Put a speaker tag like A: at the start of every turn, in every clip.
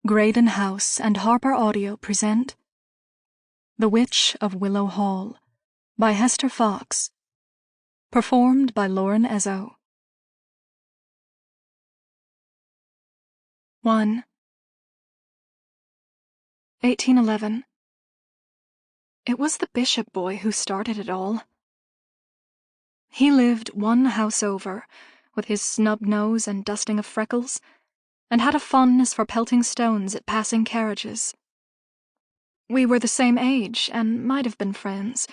A: Graydon House and Harper Audio present The Witch of Willow Hall by Hester Fox. Performed by Lauren Ezzo. 1. 1811. It was the bishop boy who started it all. He lived one house over, with his snub nose and dusting of freckles, and had a fondness for pelting stones at passing carriages. We were the same age and might have been friends,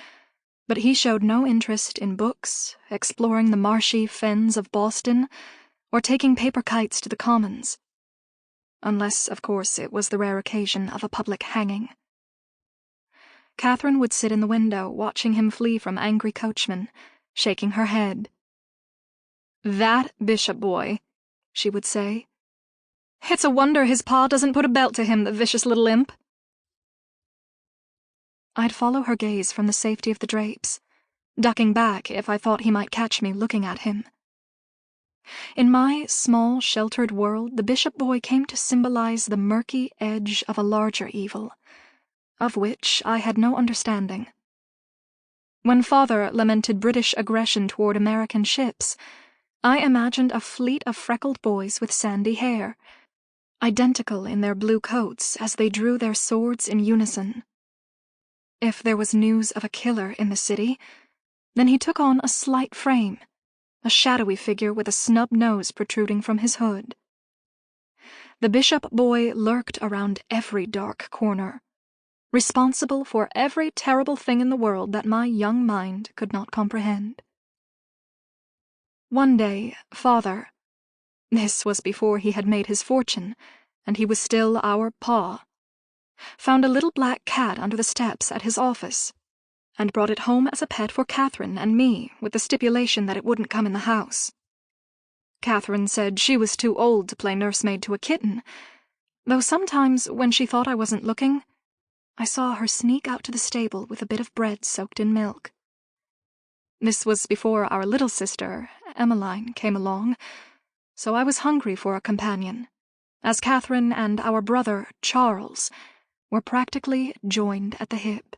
A: but he showed no interest in books, exploring the marshy fens of Boston, or taking paper kites to the commons. Unless, of course, it was the rare occasion of a public hanging. Catherine would sit in the window, watching him flee from angry coachmen, shaking her head. "That bishop boy," she would say. "It's a wonder his pa doesn't put a belt to him, the vicious little imp." I'd follow her gaze from the safety of the drapes, ducking back if I thought he might catch me looking at him. In my small, sheltered world, the bishop boy came to symbolize the murky edge of a larger evil, of which I had no understanding. When Father lamented British aggression toward American ships, I imagined a fleet of freckled boys with sandy hair, identical in their blue coats as they drew their swords in unison. If there was news of a killer in the city, then he took on a slight frame, a shadowy figure with a snub nose protruding from his hood. The bishop boy lurked around every dark corner, responsible for every terrible thing in the world that my young mind could not comprehend. One day, Father— this was before he had made his fortune, and he was still our pa— found a little black cat under the steps at his office, and brought it home as a pet for Catherine and me, with the stipulation that it wouldn't come in the house. Catherine said she was too old to play nursemaid to a kitten, though sometimes, when she thought I wasn't looking, I saw her sneak out to the stable with a bit of bread soaked in milk. This was before our little sister, Emmeline, came along, so I was hungry for a companion, as Catherine and our brother, Charles, were practically joined at the hip.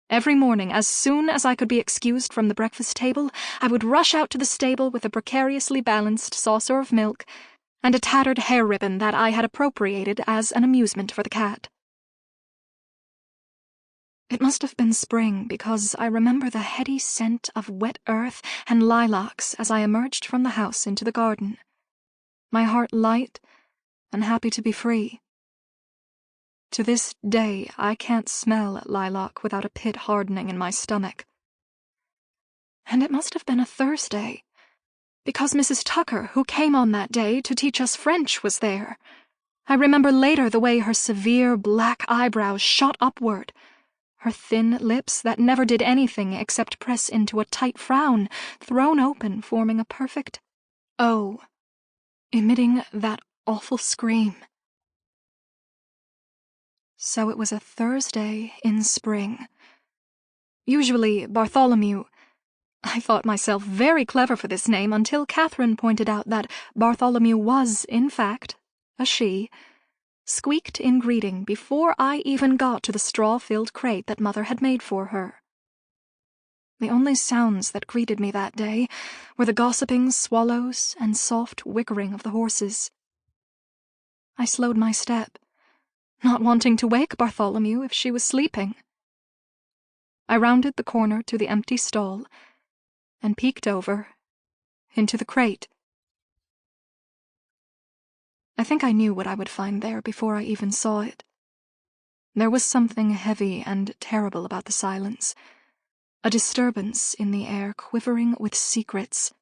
A: Every morning, as soon as I could be excused from the breakfast table, I would rush out to the stable with a precariously balanced saucer of milk and a tattered hair ribbon that I had appropriated as an amusement for the cat. It must have been spring, because I remember the heady scent of wet earth and lilacs as I emerged from the house into the garden, my heart light and happy to be free. To this day, I can't smell lilac without a pit hardening in my stomach. And it must have been a Thursday, because Mrs. Tucker, who came on that day to teach us French, was there. I remember later the way her severe black eyebrows shot upward, her thin lips that never did anything except press into a tight frown, thrown open, forming a perfect O, emitting that awful scream. So it was a Thursday in spring. Usually Bartholomew— I thought myself very clever for this name until Catherine pointed out that Bartholomew was, in fact, a she— squeaked in greeting before I even got to the straw-filled crate that Mother had made for her. The only sounds that greeted me that day were the gossiping swallows and soft whickering of the horses. I slowed my step, not wanting to wake Bartholomew if she was sleeping. I rounded the corner to the empty stall and peeked over into the crate. I think I knew what I would find there before I even saw it. There was something heavy and terrible about the silence, a disturbance in the air quivering with secrets.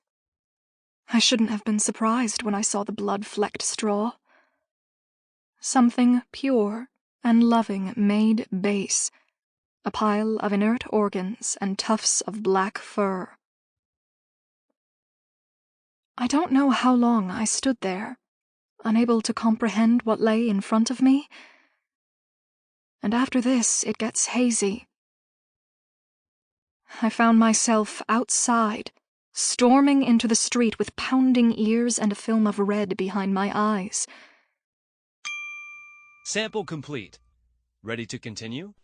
A: I shouldn't have been surprised when I saw the blood-flecked straw. Something pure and loving made base, a pile of inert organs and tufts of black fur. I don't know how long I stood there, unable to comprehend what lay in front of me. And after this, it gets hazy. I found myself outside, storming into the street with pounding ears and a film of red behind my eyes.
B: Sample complete. Ready to continue?